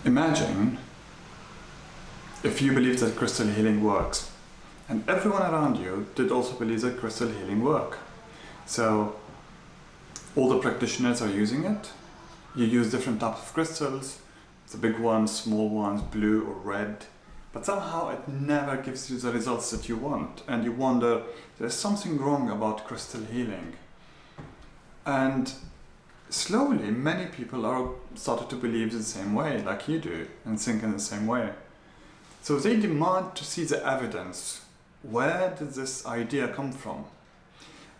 Imagine if you believe that crystal healing works, and everyone around you did also believe that crystal healing work. So all the practitioners are using it. You use different types of crystals, the big ones, small ones, blue or red, but somehow it never gives you the results that you want, and you wonder, there's something wrong about crystal healing. And slowly many people are started to believe the same way, like you do, and think in the same way. So they demand to see the evidence. Where did this idea come from?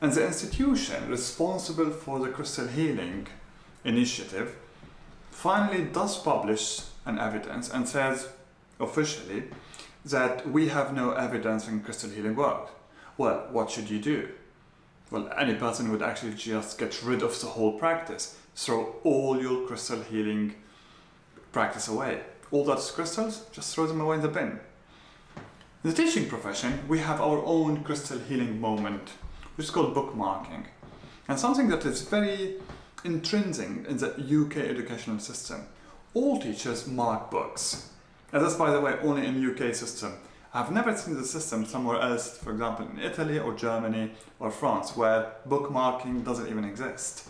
And the institution responsible for the crystal healing initiative finally does publish an evidence and says officially that we have no evidence in crystal healing works. Well, what should you do? Well, any person would actually just get rid of the whole practice. Throw all your crystal healing practice away. All those crystals, just throw them away in the bin. In the teaching profession, we have our own crystal healing moment, which is called bookmarking. And something that is very intrinsic in the UK educational system. All teachers mark books. And that's, by the way, only in the UK system. I've never seen the system somewhere else, for example in Italy or Germany or France, where bookmarking doesn't even exist.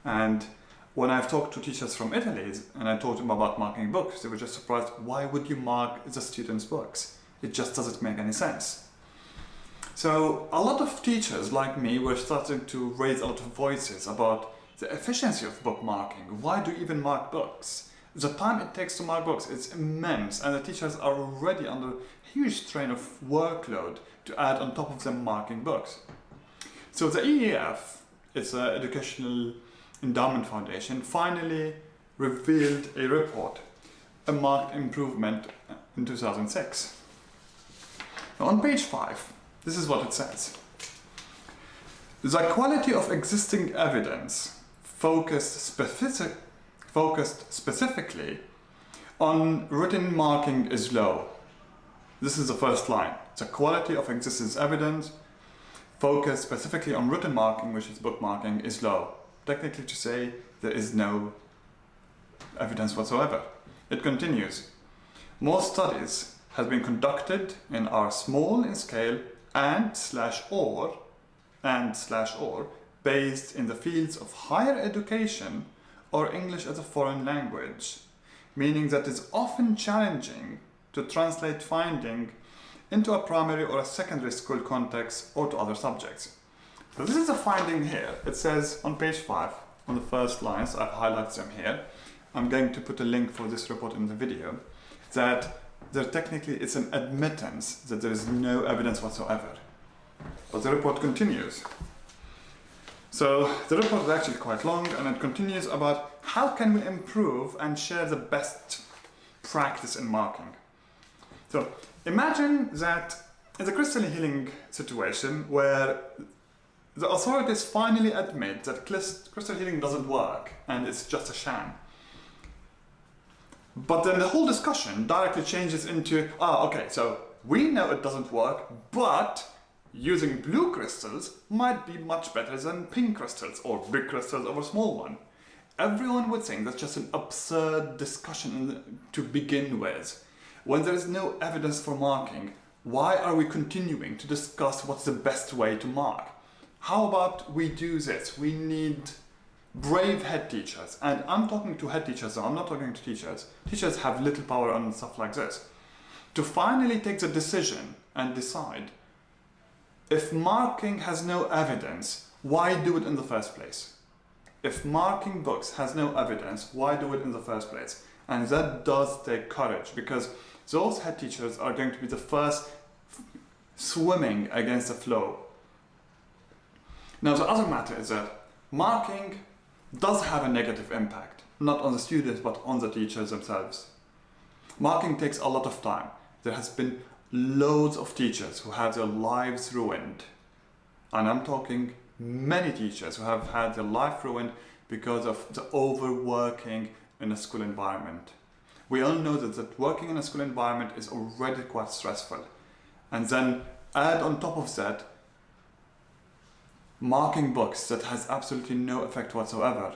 And when I've talked to teachers from Italy and I told them about marking books, they were just surprised, why would you mark the students' books? It just doesn't make any sense. So a lot of teachers like me were starting to raise a lot of voices about the efficiency of bookmarking. Why do you even mark books? The time it takes to mark books is immense, and the teachers are already under huge strain of workload to add on top of them marking books. So the EEF, it's an Educational Endowment Foundation, finally revealed a report, a marked improvement in 2006. Now on page 5, this is what it says. The quality of existing evidence focused specifically on written marking is low. This is the first line. The quality of existing evidence focused specifically on written marking, which is bookmarking, is low. Technically to say there is no evidence whatsoever. It continues. Most studies have been conducted and are small in scale and/or based in the fields of higher education or English as a foreign language, meaning that it's often challenging to translate finding into a primary or a secondary school context or to other subjects. So this is a finding here. It says on page 5, on the first lines, I've highlighted them here. I'm going to put a link for this report in the video, that there technically is an admittance that there is no evidence whatsoever. But the report continues. So the report is actually quite long, and it continues about how can we improve and share the best practice in marking. So imagine that in the crystal healing situation where the authorities finally admit that crystal healing doesn't work and it's just a sham. But then the whole discussion directly changes into, okay, so we know it doesn't work, but using blue crystals might be much better than pink crystals or big crystals over small one. Everyone would think that's just an absurd discussion to begin with. When there is no evidence for marking, why are we continuing to discuss what's the best way to mark? How about we do this? We need brave head teachers. And I'm talking to head teachers, so I'm not talking to teachers. Teachers have little power on stuff like this. To finally take the decision and decide, if marking has no evidence, why do it in the first place? If marking books has no evidence, why do it in the first place? And that does take courage, because those head teachers are going to be the first swimming against the flow. Now the other matter is that marking does have a negative impact, not on the students but on the teachers themselves. Marking takes a lot of time. There has been loads of teachers who have their lives ruined. And I'm talking many teachers who have had their life ruined because of the overworking in a school environment. We all know that working in a school environment is already quite stressful. And then add on top of that marking books that has absolutely no effect whatsoever.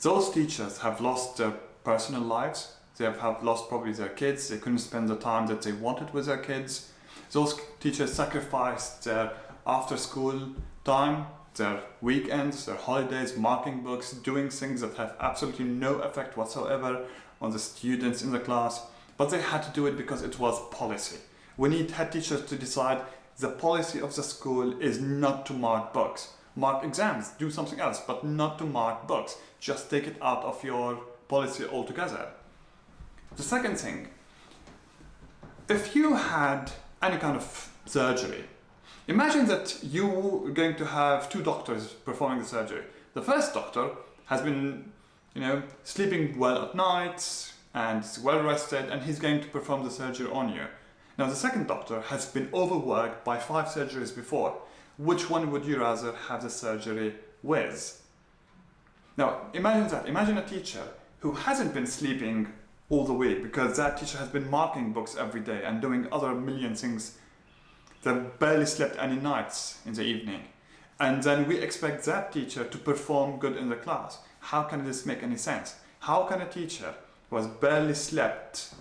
Those teachers have lost their personal lives, They have lost probably their kids. They couldn't spend the time that they wanted with their kids. Those teachers sacrificed their after school time, their weekends, their holidays, marking books, doing things that have absolutely no effect whatsoever on the students in the class. But they had to do it because it was policy. We need head teachers to decide the policy of the school is not to mark books. Mark exams, do something else, but not to mark books. Just take it out of your policy altogether. The second thing, if you had any kind of surgery, imagine that you're going to have two doctors performing the surgery. The first doctor has been, sleeping well at night and is well rested, and he's going to perform the surgery on you. Now the second doctor has been overworked by 5 surgeries before. Which one would you rather have the surgery with? Now imagine that. Imagine a teacher who hasn't been sleeping all the week because that teacher has been marking books every day and doing other million things. They barely slept any nights in the evening. And then we expect that teacher to perform good in the class. How can this make any sense? How can a teacher who has barely slept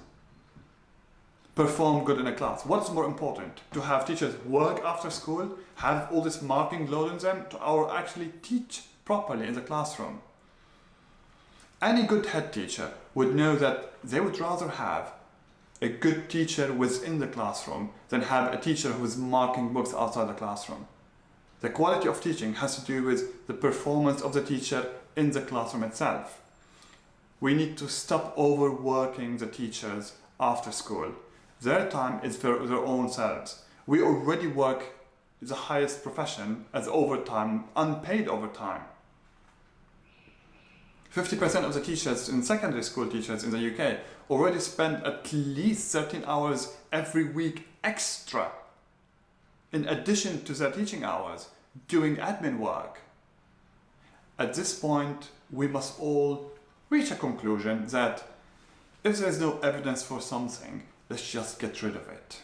perform good in a class? What's more important? To have teachers work after school, have all this marking load on them, or actually teach properly in the classroom? Any good head teacher would know that they would rather have a good teacher within the classroom than have a teacher who is marking books outside the classroom. The quality of teaching has to do with the performance of the teacher in the classroom itself. We need to stop overworking the teachers after school. Their time is for their own selves. We already work the highest profession as overtime, unpaid overtime. 50% of the teachers in secondary school teachers in the UK already spend at least 13 hours every week extra, in addition to their teaching hours, doing admin work. At this point, we must all reach a conclusion that if there is no evidence for something, let's just get rid of it.